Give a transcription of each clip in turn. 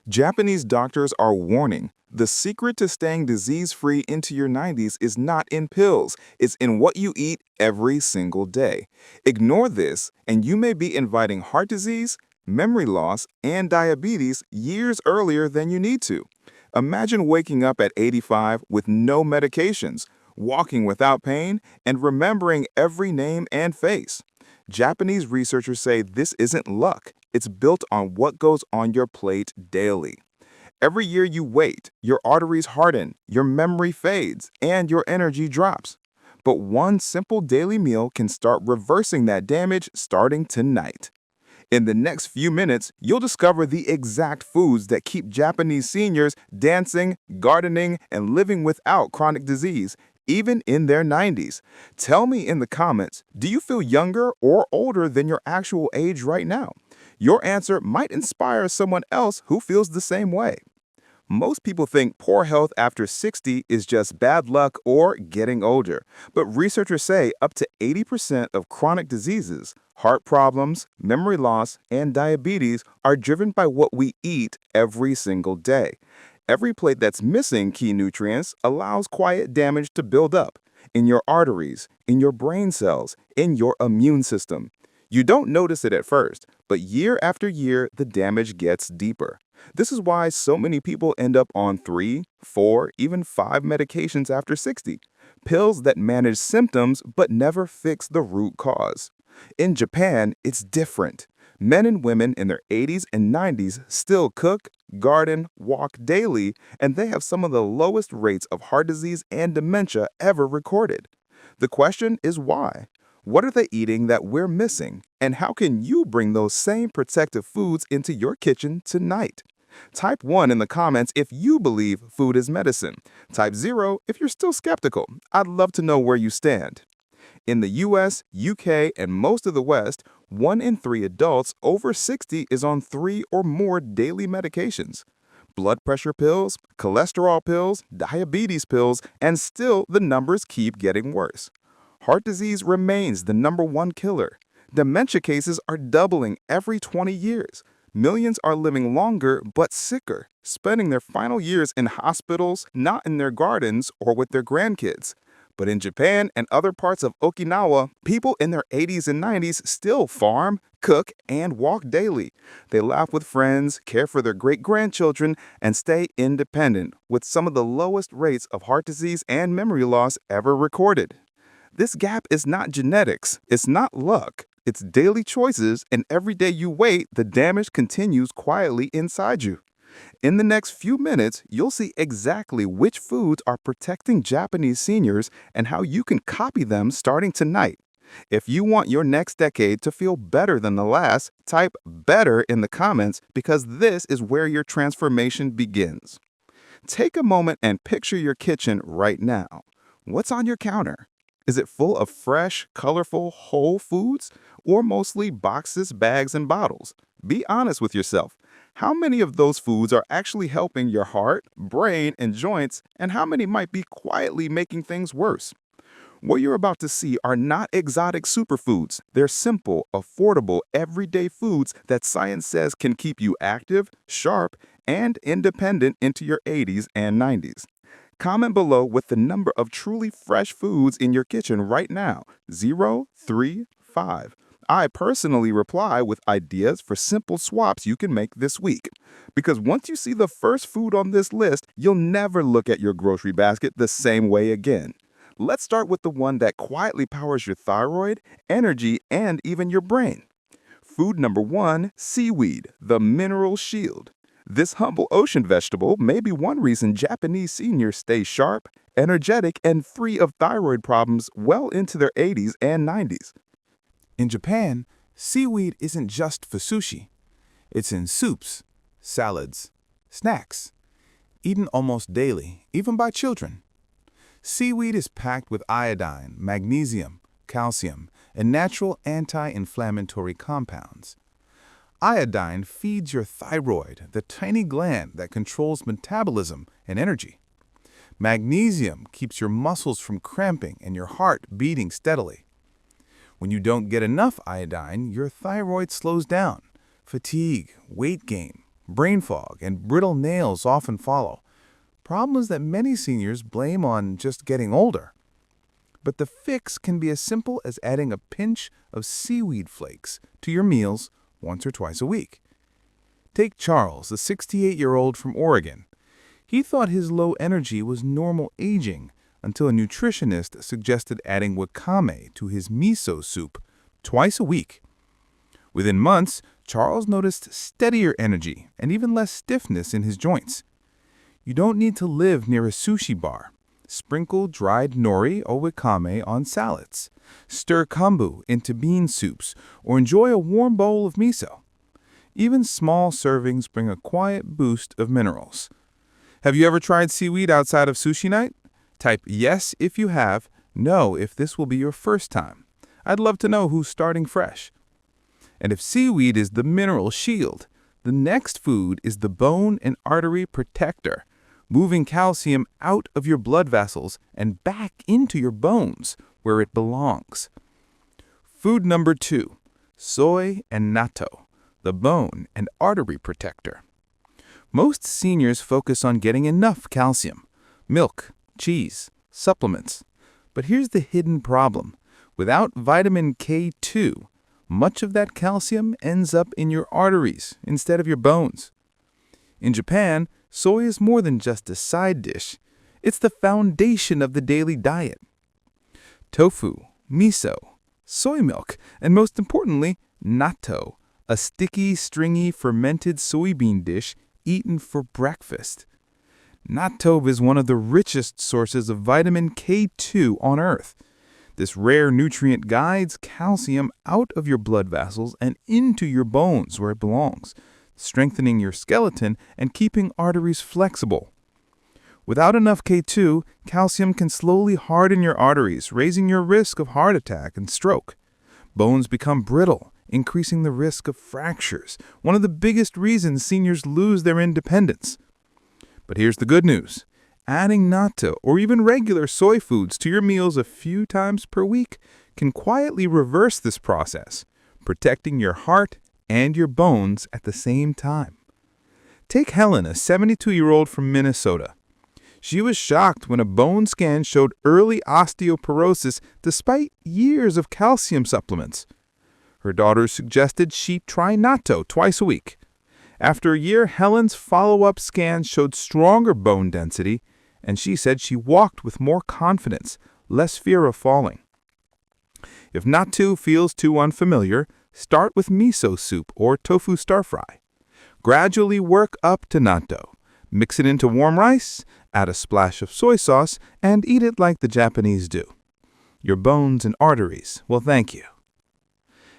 Japanese doctors are warning the secret to staying disease free into your 90s is not in pills, it's in what you eat every single day. Ignore this, and you may be inviting heart disease, memory loss, and diabetes years earlier than you need to. Imagine waking up at 85 with no medications, walking without pain, and remembering every name and face. Japanese researchers say this isn't luck, it's built on what goes on your plate daily. Every year you wait, your arteries harden, your memory fades, and your energy drops. But one simple daily meal can start reversing that damage starting tonight. In the next few minutes, you'll discover the exact foods that keep Japanese seniors dancing, gardening, and living without chronic disease, even in their 90s. Tell me in the comments, do you feel younger or older than your actual age right now? Your answer might inspire someone else who feels the same way. Most people think poor health after 60 is just bad luck or getting older, but researchers say up to 80% of chronic diseases, heart problems, memory loss, and diabetes are driven by what we eat every single day. Every plate that's missing key nutrients allows quiet damage to build up in your arteries, in your brain cells, in your immune system. You don't notice it at first, but year after year, the damage gets deeper. This is why so many people end up on 3, 4, even 5 medications after 60. Pills that manage symptoms but never fix the root cause. In Japan, it's different. Men and women in their 80s and 90s still cook, garden, walk daily, and they have some of the lowest rates of heart disease and dementia ever recorded. The question is why? What are they eating that we're missing? And how can you bring those same protective foods into your kitchen tonight? Type 1 in the comments if you believe food is medicine. Type 0 if you're still skeptical. I'd love to know where you stand. In the US, UK, and most of the West, 1 in 3 adults over 60 is on 3 or more daily medications. Blood pressure pills, cholesterol pills, diabetes pills, and still the numbers keep getting worse. Heart disease remains the #1 killer. Dementia cases are doubling every 20 years. Millions are living longer but sicker, spending their final years in hospitals, not in their gardens or with their grandkids. But in Japan and other parts of Okinawa, people in their 80s and 90s still farm, cook, and walk daily. They laugh with friends, care for their great-grandchildren, and stay independent, with some of the lowest rates of heart disease and memory loss ever recorded. This gap is not genetics, it's not luck, it's daily choices, and every day you wait, the damage continues quietly inside you. In the next few minutes, you'll see exactly which foods are protecting Japanese seniors and how you can copy them starting tonight. If you want your next decade to feel better than the last, type better in the comments because this is where your transformation begins. Take a moment and picture your kitchen right now. What's on your counter? Is it full of fresh, colorful, whole foods, or mostly boxes, bags, and bottles? Be honest with yourself. How many of those foods are actually helping your heart, brain, and joints, and how many might be quietly making things worse? What you're about to see are not exotic superfoods. They're simple, affordable, everyday foods that science says can keep you active, sharp, and independent into your 80s and 90s. Comment below with the number of truly fresh foods in your kitchen right now, 0, 3, 5. I personally reply with ideas for simple swaps you can make this week. Because once you see the first food on this list, you'll never look at your grocery basket the same way again. Let's start with the one that quietly powers your thyroid, energy, and even your brain. Food number 1, seaweed, the mineral shield. This humble ocean vegetable may be one reason Japanese seniors stay sharp, energetic, and free of thyroid problems well into their 80s and 90s. In Japan, seaweed isn't just for sushi. It's in soups, salads, snacks, eaten almost daily, even by children. Seaweed is packed with iodine, magnesium, calcium, and natural anti-inflammatory compounds. Iodine feeds your thyroid, the tiny gland that controls metabolism and energy. Magnesium keeps your muscles from cramping and your heart beating steadily. When you don't get enough iodine, your thyroid slows down. Fatigue, weight gain, Brain fog and brittle nails often follow, problems that many seniors blame on just getting older. But the fix can be as simple as adding a pinch of seaweed flakes to your meals once or twice a week. Take Charles, a 68-year-old from Oregon. He thought his low energy was normal aging until a nutritionist suggested adding wakame to his miso soup twice a week. Within months, Charles noticed steadier energy and even less stiffness in his joints. You don't need to live near a sushi bar. Sprinkle dried nori or wakame on salads. Stir kombu into bean soups or enjoy a warm bowl of miso. Even small servings bring a quiet boost of minerals. Have you ever tried seaweed outside of sushi night? Type yes if you have, no if this will be your first time. I'd love to know who's starting fresh. And if seaweed is the mineral shield, the next food is the bone and artery protector, moving calcium out of your blood vessels and back into your bones where it belongs. Food number 2, soy and natto, the bone and artery protector. Most seniors focus on getting enough calcium, milk, cheese, supplements. But here's the hidden problem. Without vitamin K2, much of that calcium ends up in your arteries instead of your bones. In Japan, soy is more than just a side dish. It's the foundation of the daily diet. Tofu, miso, soy milk, and most importantly, natto, a sticky, stringy, fermented soybean dish eaten for breakfast. Natto is one of the richest sources of vitamin K2 on Earth. This rare nutrient guides calcium out of your blood vessels and into your bones where it belongs, strengthening your skeleton and keeping arteries flexible. Without enough K2, calcium can slowly harden your arteries, raising your risk of heart attack and stroke. Bones become brittle, increasing the risk of fractures, one of the biggest reasons seniors lose their independence. But here's the good news. Adding natto or even regular soy foods to your meals a few times per week can quietly reverse this process, protecting your heart and your bones at the same time. Take Helen, a 72-year-old from Minnesota. She was shocked when a bone scan showed early osteoporosis despite years of calcium supplements. Her daughter suggested she try natto twice a week. After a year, Helen's follow-up scans showed stronger bone density, and she said she walked with more confidence, less fear of falling. If natto feels too unfamiliar, start with miso soup or tofu stir-fry. Gradually work up to natto. Mix it into warm rice, add a splash of soy sauce, and eat it like the Japanese do. Your bones and arteries will thank you.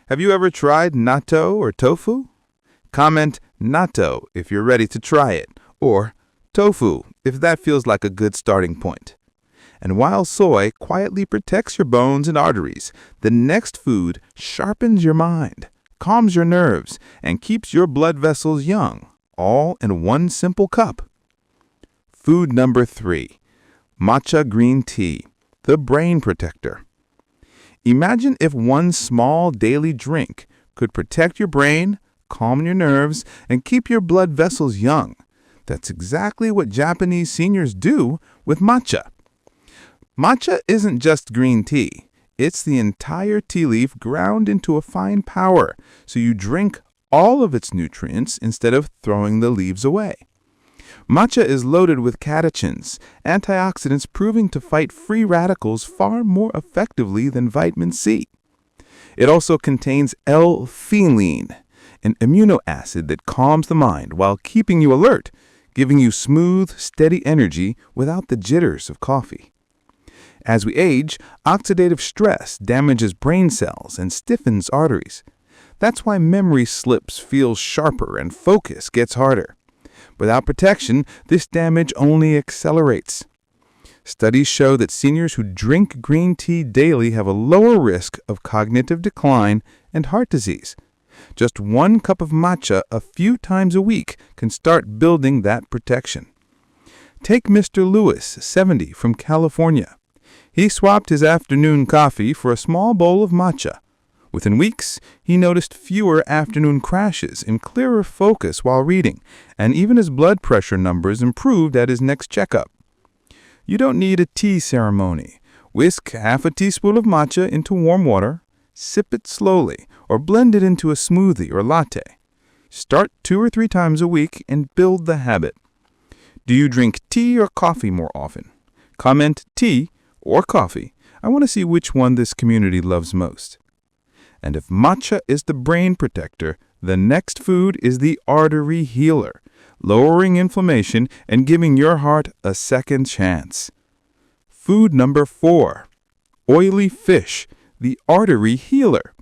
Have you ever tried natto or tofu? Comment natto if you're ready to try it, or tofu if that feels like a good starting point. And while soy quietly protects your bones and arteries, the next food sharpens your mind, calms your nerves, and keeps your blood vessels young, all in one simple cup. Food number 3, matcha green tea, the brain protector. Imagine if one small daily drink could protect your brain, calm your nerves, and keep your blood vessels young. That's exactly what Japanese seniors do with matcha. Matcha isn't just green tea. It's the entire tea leaf ground into a fine powder, so you drink all of its nutrients instead of throwing the leaves away. Matcha is loaded with catechins, antioxidants proving to fight free radicals far more effectively than vitamin C. It also contains L-theanine, an amino acid that calms the mind while keeping you alert, giving you smooth, steady energy without the jitters of coffee. As we age, oxidative stress damages brain cells and stiffens arteries. That's why memory slips feel sharper and focus gets harder. Without protection, this damage only accelerates. Studies show that seniors who drink green tea daily have a lower risk of cognitive decline and heart disease. Just 1 cup of matcha a few times a week can start building that protection. Take Mr. Lewis, 70, from California. He swapped his afternoon coffee for a small bowl of matcha. Within weeks, he noticed fewer afternoon crashes and clearer focus while reading, and even his blood pressure numbers improved at his next checkup. You don't need a tea ceremony. Whisk half a teaspoon of matcha into warm water, sip it slowly, or blend it into a smoothie or latte. Start 2 or 3 times a week and build the habit. Do you drink tea or coffee more often? Comment tea or coffee. I want to see which one this community loves most. And if matcha is the brain protector, the next food is the artery healer, lowering inflammation and giving your heart a second chance. Food number 4, oily fish, the artery healer.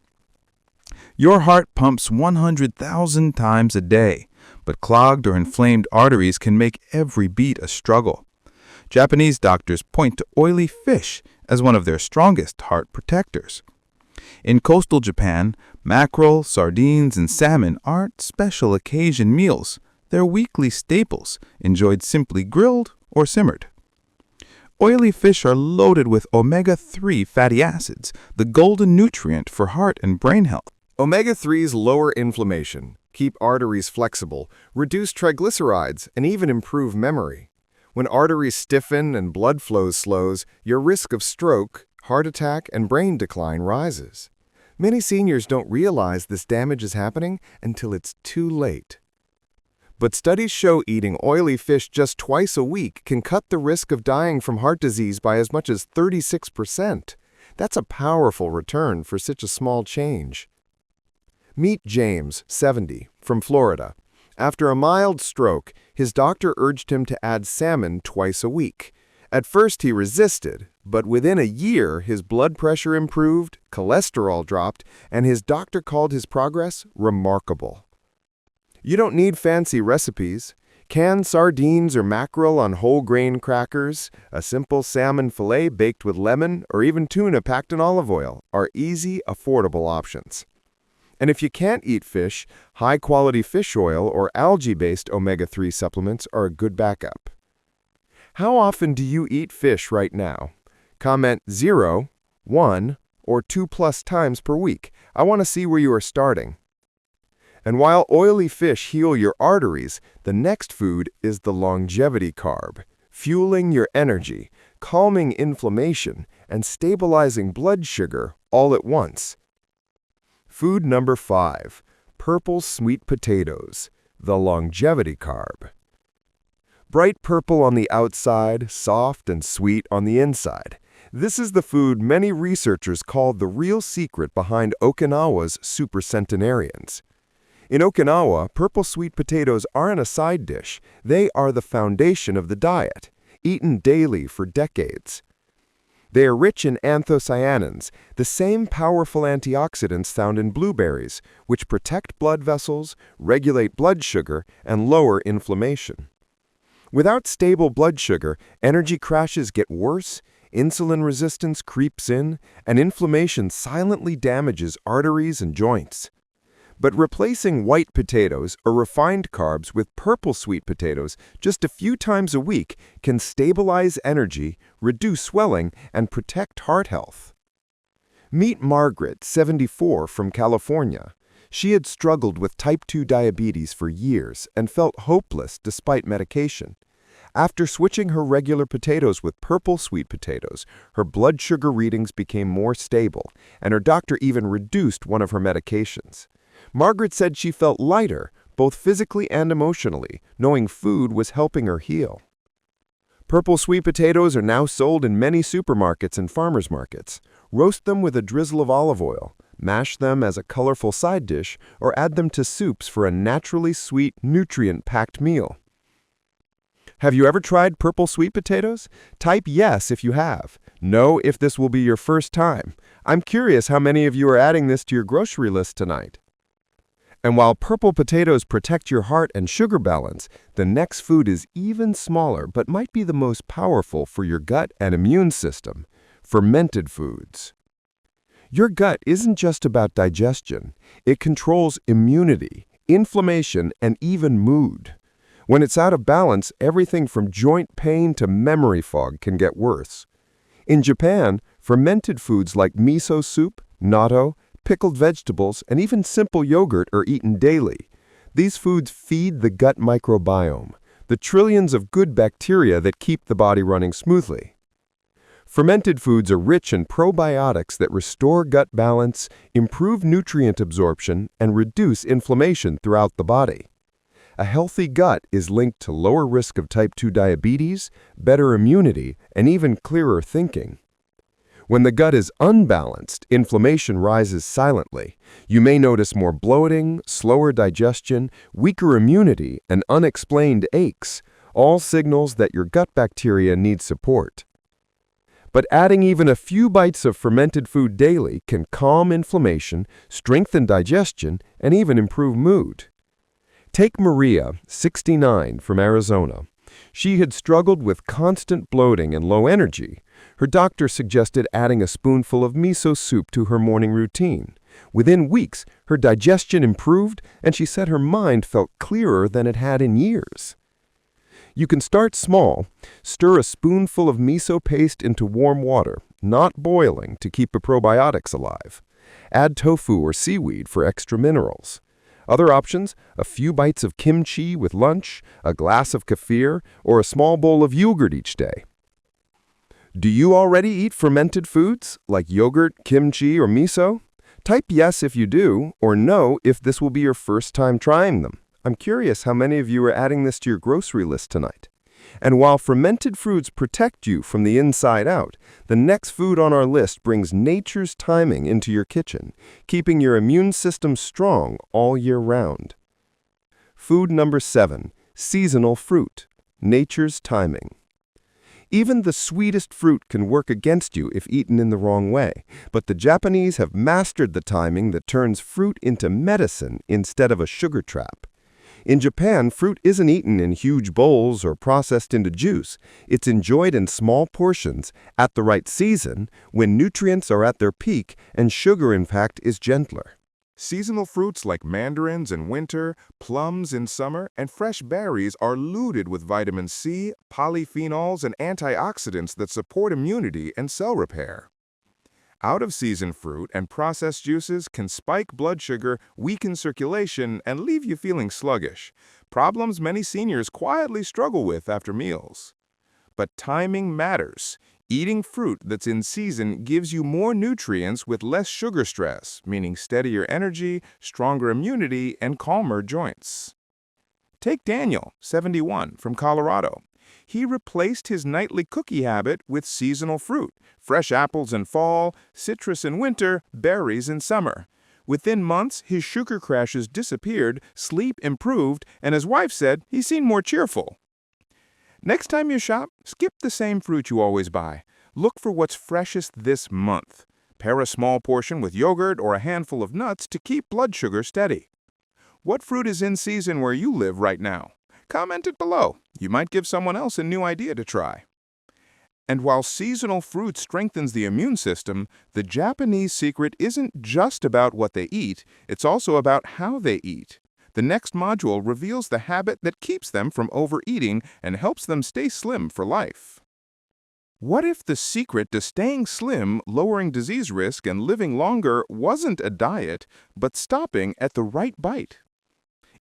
Your heart pumps 100,000 times a day, but clogged or inflamed arteries can make every beat a struggle. Japanese doctors point to oily fish as one of their strongest heart protectors. In coastal Japan, mackerel, sardines, and salmon aren't special occasion meals. They're weekly staples, enjoyed simply grilled or simmered. Oily fish are loaded with omega-3 fatty acids, the golden nutrient for heart and brain health. Omega-3s lower inflammation, keep arteries flexible, reduce triglycerides, and even improve memory. When arteries stiffen and blood flow slows, your risk of stroke, heart attack, and brain decline rises. Many seniors don't realize this damage is happening until it's too late. But studies show eating oily fish just twice a week can cut the risk of dying from heart disease by as much as 36%. That's a powerful return for such a small change. Meet James, 70, from Florida. After a mild stroke, his doctor urged him to add salmon twice a week. At first he resisted, but within a year his blood pressure improved, cholesterol dropped, and his doctor called his progress remarkable. You don't need fancy recipes. Canned sardines or mackerel on whole grain crackers, a simple salmon fillet baked with lemon, or even tuna packed in olive oil are easy, affordable options. And if you can't eat fish, high-quality fish oil or algae-based omega-3 supplements are a good backup. How often do you eat fish right now? Comment 0, 1, or 2+ times per week. I want to see where you are starting. And while oily fish heal your arteries, the next food is the longevity carb, fueling your energy, calming inflammation, and stabilizing blood sugar all at once. Food number 5, purple sweet potatoes, the longevity carb. Bright purple on the outside, soft and sweet on the inside. This is the food many researchers call the real secret behind Okinawa's supercentenarians. In Okinawa, purple sweet potatoes aren't a side dish. They are the foundation of the diet, eaten daily for decades. They are rich in anthocyanins, the same powerful antioxidants found in blueberries, which protect blood vessels, regulate blood sugar, and lower inflammation. Without stable blood sugar, energy crashes get worse, insulin resistance creeps in, and inflammation silently damages arteries and joints. But replacing white potatoes or refined carbs with purple sweet potatoes just a few times a week can stabilize energy, reduce swelling, and protect heart health. Meet Margaret, 74, from California. She had struggled with type 2 diabetes for years and felt hopeless despite medication. After switching her regular potatoes with purple sweet potatoes, her blood sugar readings became more stable, and her doctor even reduced one of her medications. Margaret said she felt lighter, both physically and emotionally, knowing food was helping her heal. Purple sweet potatoes are now sold in many supermarkets and farmers markets. Roast them with a drizzle of olive oil, mash them as a colorful side dish, or add them to soups for a naturally sweet, nutrient-packed meal. Have you ever tried purple sweet potatoes? Type yes if you have. No if this will be your first time. I'm curious how many of you are adding this to your grocery list tonight. And while purple potatoes protect your heart and sugar balance, the next food is even smaller but might be the most powerful for your gut and immune system: fermented foods. Your gut isn't just about digestion. It controls immunity, inflammation, and even mood. When it's out of balance, everything from joint pain to memory fog can get worse. In Japan, fermented foods like miso soup, natto, pickled vegetables, and even simple yogurt are eaten daily. These foods feed the gut microbiome, the trillions of good bacteria that keep the body running smoothly. Fermented foods are rich in probiotics that restore gut balance, improve nutrient absorption, and reduce inflammation throughout the body. A healthy gut is linked to lower risk of type 2 diabetes, better immunity, and even clearer thinking. When the gut is unbalanced, inflammation rises silently. You may notice more bloating, slower digestion, weaker immunity, and unexplained aches, all signals that your gut bacteria need support. But adding even a few bites of fermented food daily can calm inflammation, strengthen digestion, and even improve mood. Take Maria, 69, from Arizona. She had struggled with constant bloating and low energy. Her doctor suggested adding a spoonful of miso soup to her morning routine. Within weeks, her digestion improved, and she said her mind felt clearer than it had in years. You can start small. Stir a spoonful of miso paste into warm water, not boiling, to keep the probiotics alive. Add tofu or seaweed for extra minerals. Other options: a few bites of kimchi with lunch, a glass of kefir, or a small bowl of yogurt each day. Do you already eat fermented foods like yogurt, kimchi, or miso? Type yes if you do, or no if this will be your first time trying them. I'm curious how many of you are adding this to your grocery list tonight. And while fermented foods protect you from the inside out, the next food on our list brings nature's timing into your kitchen, keeping your immune system strong all year round. Food number 7, seasonal fruit, nature's timing. Even the sweetest fruit can work against you if eaten in the wrong way, but the Japanese have mastered the timing that turns fruit into medicine instead of a sugar trap. In Japan, fruit isn't eaten in huge bowls or processed into juice. It's enjoyed in small portions at the right season when nutrients are at their peak and sugar impact is gentler. Seasonal fruits like mandarins in winter, plums in summer, and fresh berries are loaded with vitamin C, polyphenols, and antioxidants that support immunity and cell repair. Out-of-season fruit and processed juices can spike blood sugar, weaken circulation, and leave you feeling sluggish, problems many seniors quietly struggle with after meals. But timing matters. Eating fruit that's in season gives you more nutrients with less sugar stress, meaning steadier energy, stronger immunity, and calmer joints. Take Daniel, 71, from Colorado. He replaced his nightly cookie habit with seasonal fruit, fresh apples in fall, citrus in winter, berries in summer. Within months, his sugar crashes disappeared, sleep improved, and his wife said he seemed more cheerful. Next time you shop, skip the same fruit you always buy. Look for what's freshest this month. Pair a small portion with yogurt or a handful of nuts to keep blood sugar steady. What fruit is in season where you live right now? Comment it below. You might give someone else a new idea to try. And while seasonal fruit strengthens the immune system, the Japanese secret isn't just about what they eat, it's also about how they eat. The next module reveals the habit that keeps them from overeating and helps them stay slim for life. What if the secret to staying slim, lowering disease risk, and living longer wasn't a diet, but stopping at the right bite?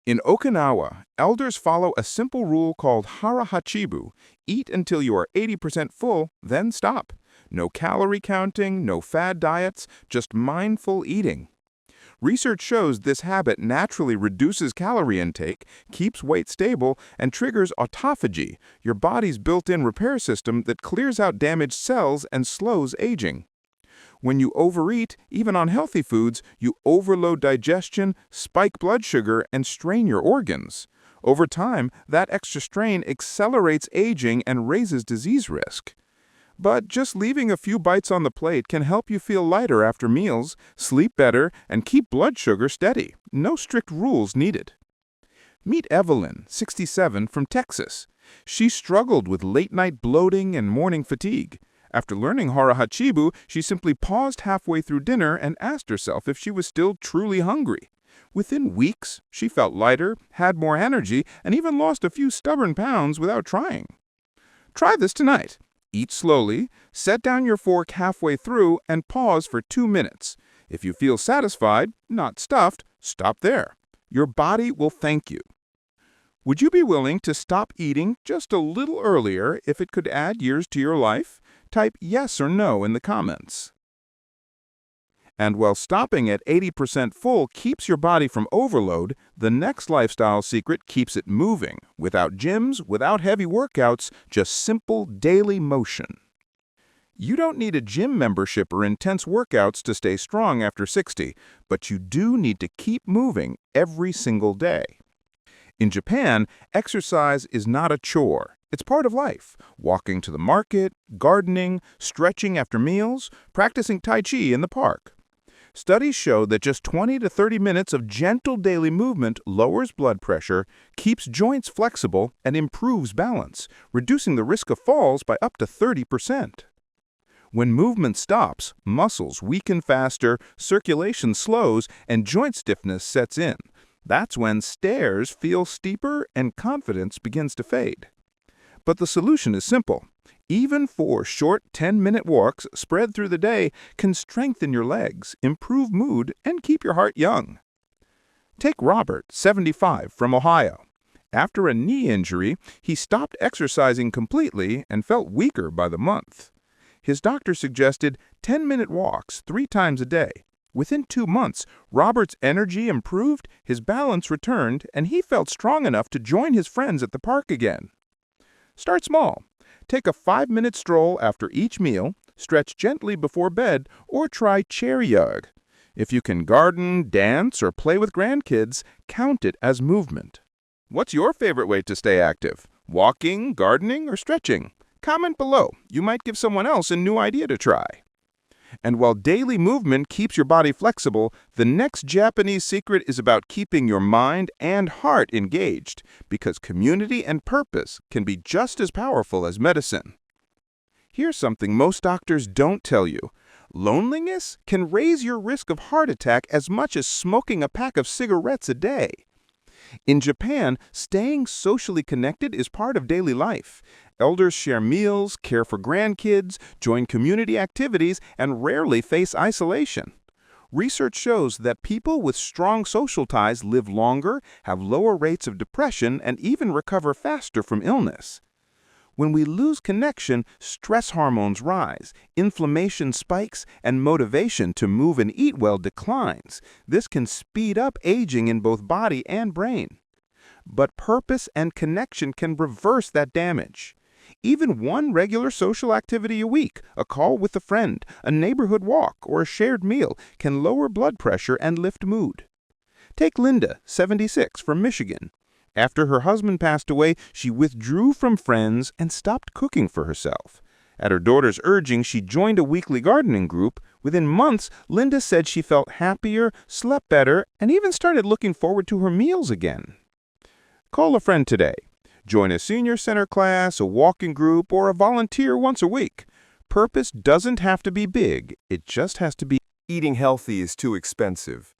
In Okinawa, elders follow a simple rule called hara hachibu. Eat until you are 80% full, then stop. No calorie counting, no fad diets, just mindful eating. Research shows this habit naturally reduces calorie intake, keeps weight stable, and triggers autophagy, your body's built-in repair system that clears out damaged cells and slows aging. When you overeat, even on healthy foods, you overload digestion, spike blood sugar, and strain your organs. Over time, that extra strain accelerates aging and raises disease risk. But just leaving a few bites on the plate can help you feel lighter after meals, sleep better, and keep blood sugar steady. No strict rules needed. Meet Evelyn, 67, from Texas. She struggled with late-night bloating and morning fatigue. After learning hara hachibu, she simply paused halfway through dinner and asked herself if she was still truly hungry. Within weeks, she felt lighter, had more energy, and even lost a few stubborn pounds without trying. Try this tonight. Eat slowly, set down your fork halfway through, and pause for 2 minutes. If you feel satisfied, not stuffed, stop there. Your body will thank you. Would you be willing to stop eating just a little earlier if it could add years to your life? Type yes or no in the comments. And while stopping at 80% full keeps your body from overload, the next lifestyle secret keeps it moving, without gyms, without heavy workouts, just simple daily motion. You don't need a gym membership or intense workouts to stay strong after 60, but you do need to keep moving every single day. In Japan, exercise is not a chore. It's part of life. Walking to the market, gardening, stretching after meals, practicing Tai Chi in the park. Studies show that just 20 to 30 minutes of gentle daily movement lowers blood pressure, keeps joints flexible, and improves balance, reducing the risk of falls by up to 30%. When movement stops, muscles weaken faster, circulation slows, and joint stiffness sets in. That's when stairs feel steeper and confidence begins to fade. But the solution is simple. Even 4 short 10-minute walks spread through the day can strengthen your legs, improve mood, and keep your heart young. Take Robert, 75, from Ohio. After a knee injury, he stopped exercising completely and felt weaker by the month. His doctor suggested 10-minute walks 3 times a day. Within 2 months, Robert's energy improved, his balance returned, and he felt strong enough to join his friends at the park again. Start small. Take a 5-minute stroll after each meal, stretch gently before bed, or try chair yoga. If you can garden, dance, or play with grandkids, count it as movement. What's your favorite way to stay active? Walking, gardening, or stretching? Comment below. You might give someone else a new idea to try. And while daily movement keeps your body flexible, the next Japanese secret is about keeping your mind and heart engaged, because community and purpose can be just as powerful as medicine. Here's something most doctors don't tell you. Loneliness can raise your risk of heart attack as much as smoking a pack of cigarettes a day. In Japan, staying socially connected is part of daily life. Elders share meals, care for grandkids, join community activities, and rarely face isolation. Research shows that people with strong social ties live longer, have lower rates of depression, and even recover faster from illness. When we lose connection, stress hormones rise, inflammation spikes, and motivation to move and eat well declines. This can speed up aging in both body and brain. But purpose and connection can reverse that damage. Even one regular social activity a week, a call with a friend, a neighborhood walk, or a shared meal can lower blood pressure and lift mood. Take Linda, 76, from Michigan. After her husband passed away, she withdrew from friends and stopped cooking for herself. At her daughter's urging, she joined a weekly gardening group. Within months, Linda said she felt happier, slept better, and even started looking forward to her meals again. Call a friend today. Join a senior center class, a walking group, or a volunteer once a week. Purpose doesn't have to be big. It just has to be. Eating healthy is too expensive.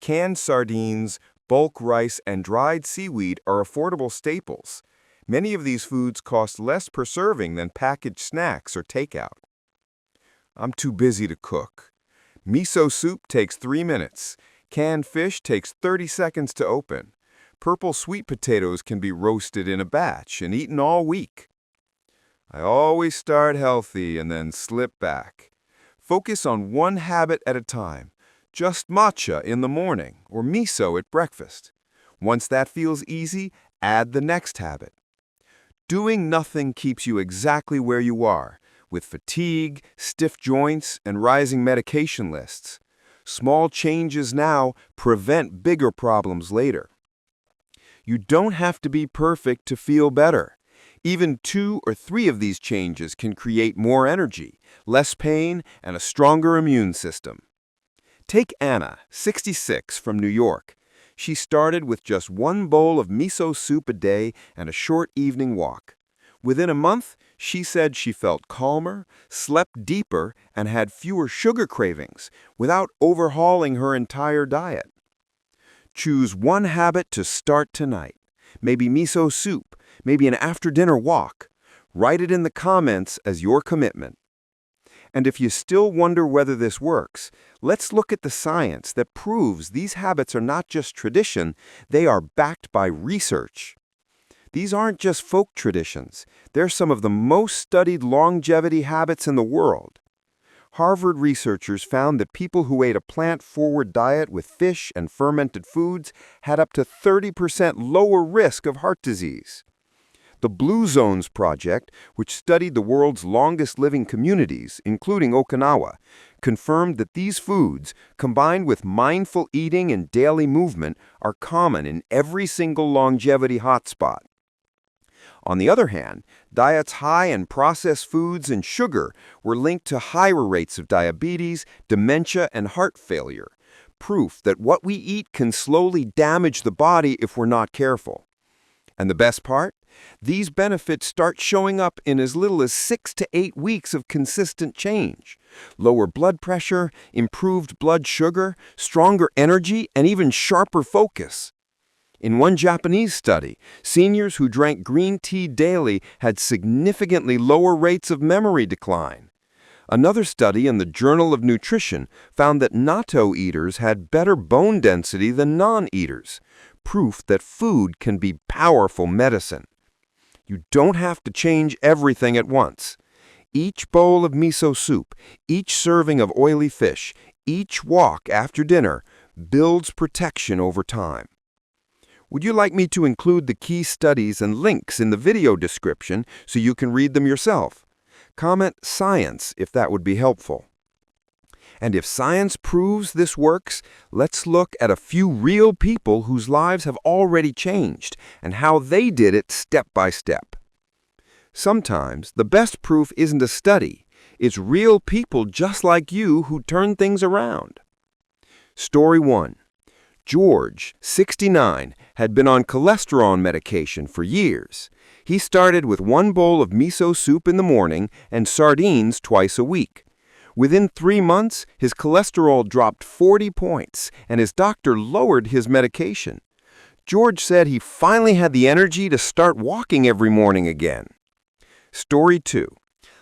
Canned sardines, bulk rice, and dried seaweed are affordable staples. Many of these foods cost less per serving than packaged snacks or takeout. I'm too busy to cook. Miso soup takes 3 minutes. Canned fish takes 30 seconds to open. Purple sweet potatoes can be roasted in a batch and eaten all week. I always start healthy and then slip back. Focus on one habit at a time. Just matcha in the morning or miso at breakfast. Once that feels easy, add the next habit. Doing nothing keeps you exactly where you are, with fatigue, stiff joints, and rising medication lists. Small changes now prevent bigger problems later. You don't have to be perfect to feel better. Even 2 or 3 of these changes can create more energy, less pain, and a stronger immune system. Take Anna, 66, from New York. She started with just 1 bowl of miso soup a day and a short evening walk. Within a month, she said she felt calmer, slept deeper, and had fewer sugar cravings without overhauling her entire diet. Choose one habit to start tonight. Maybe miso soup, maybe an after-dinner walk. Write it in the comments as your commitment. And if you still wonder whether this works, let's look at the science that proves these habits are not just tradition, they are backed by research. These aren't just folk traditions. They're some of the most studied longevity habits in the world. Harvard researchers found that people who ate a plant-forward diet with fish and fermented foods had up to 30% lower risk of heart disease. The Blue Zones Project, which studied the world's longest-living communities, including Okinawa, confirmed that these foods, combined with mindful eating and daily movement, are common in every single longevity hotspot. On the other hand, diets high in processed foods and sugar were linked to higher rates of diabetes, dementia, and heart failure, proof that what we eat can slowly damage the body if we're not careful. And the best part? These benefits start showing up in as little as 6 to 8 weeks of consistent change. Lower blood pressure, improved blood sugar, stronger energy, and even sharper focus. In one Japanese study, seniors who drank green tea daily had significantly lower rates of memory decline. Another study in the Journal of Nutrition found that natto eaters had better bone density than non-eaters, proof that food can be powerful medicine. You don't have to change everything at once. Each bowl of miso soup, each serving of oily fish, each walk after dinner builds protection over time. Would you like me to include the key studies and links in the video description so you can read them yourself? Comment "Science" if that would be helpful. And if science proves this works, let's look at a few real people whose lives have already changed and how they did it step by step. Sometimes the best proof isn't a study. It's real people just like you who turn things around. Story 1. George, 69, had been on cholesterol medication for years. He started with 1 bowl of miso soup in the morning and sardines twice a week. Within 3 months, his cholesterol dropped 40 points, and his doctor lowered his medication. George said he finally had the energy to start walking every morning again. Story 2.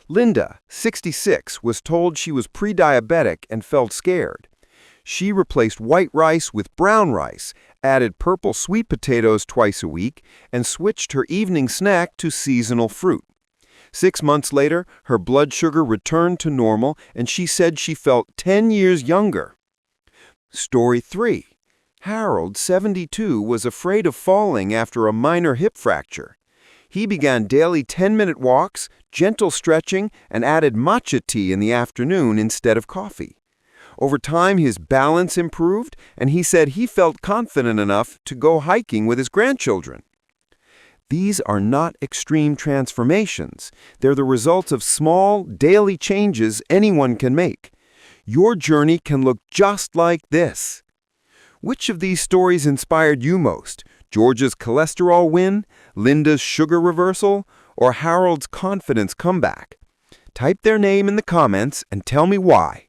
Linda, 66, was told she was pre-diabetic and felt scared. She replaced white rice with brown rice, added purple sweet potatoes twice a week, and switched her evening snack to seasonal fruit. 6 months later, her blood sugar returned to normal, and she said she felt 10 years younger. Story 3. Harold, 72, was afraid of falling after a minor hip fracture. He began daily 10-minute walks, gentle stretching, and added matcha tea in the afternoon instead of coffee. Over time, his balance improved, and he said he felt confident enough to go hiking with his grandchildren. These are not extreme transformations. They're the results of small, daily changes anyone can make. Your journey can look just like this. Which of these stories inspired you most? George's cholesterol win, Linda's sugar reversal, or Harold's confidence comeback? Type their name in the comments and tell me why.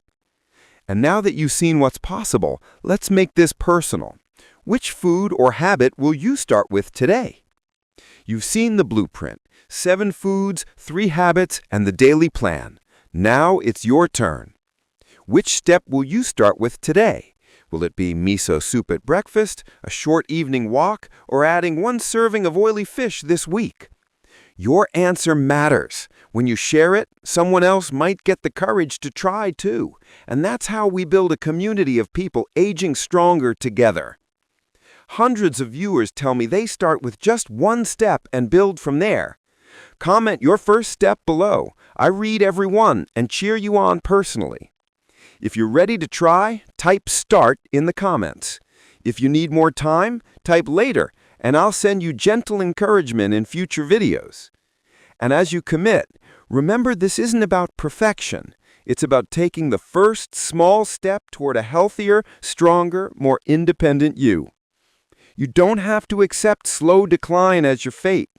And now that you've seen what's possible, let's make this personal. Which food or habit will you start with today? You've seen the blueprint: 7 foods, 3 habits, and the daily plan. Now it's your turn. Which step will you start with today? Will it be miso soup at breakfast, a short evening walk, or adding 1 serving of oily fish this week? Your answer matters. When you share it, someone else might get the courage to try too. And that's how we build a community of people aging stronger together. Hundreds of viewers tell me they start with just 1 step and build from there. Comment your first step below. I read every one and cheer you on personally. If you're ready to try, type "start" in the comments. If you need more time, type "later," and I'll send you gentle encouragement in future videos. And as you commit, remember this isn't about perfection. It's about taking the first small step toward a healthier, stronger, more independent you. You don't have to accept slow decline as your fate.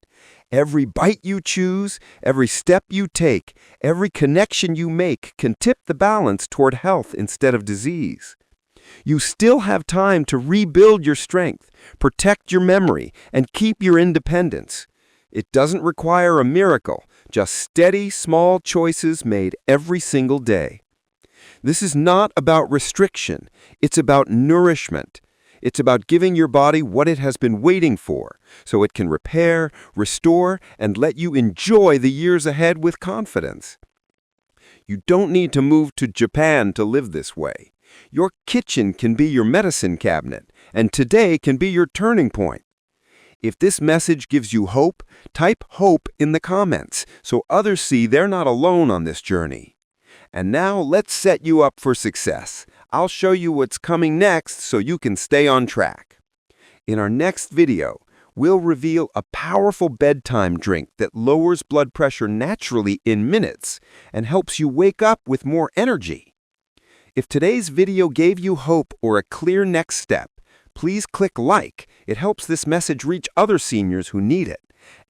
Every bite you choose, every step you take, every connection you make can tip the balance toward health instead of disease. You still have time to rebuild your strength, protect your memory, and keep your independence. It doesn't require a miracle, just steady, small choices made every single day. This is not about restriction, it's about nourishment. It's about giving your body what it has been waiting for, so it can repair, restore, and let you enjoy the years ahead with confidence. You don't need to move to Japan to live this way. Your kitchen can be your medicine cabinet, and today can be your turning point. If this message gives you hope, type hope in the comments so others see they're not alone on this journey. And now let's set you up for success. I'll show you what's coming next so you can stay on track. In our next video, we'll reveal a powerful bedtime drink that lowers blood pressure naturally in minutes and helps you wake up with more energy. If today's video gave you hope or a clear next step, please click like. It helps this message reach other seniors who need it,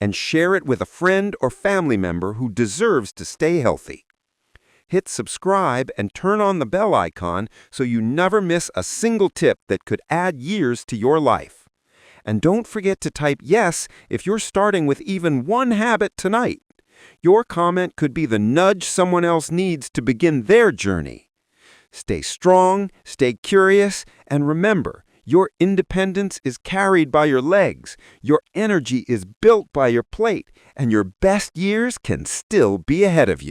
and share it with a friend or family member who deserves to stay healthy. Hit subscribe and turn on the bell icon so you never miss a single tip that could add years to your life. And don't forget to type yes if you're starting with even one habit tonight. Your comment could be the nudge someone else needs to begin their journey. Stay strong, stay curious, and remember, your independence is carried by your legs, your energy is built by your plate, and your best years can still be ahead of you.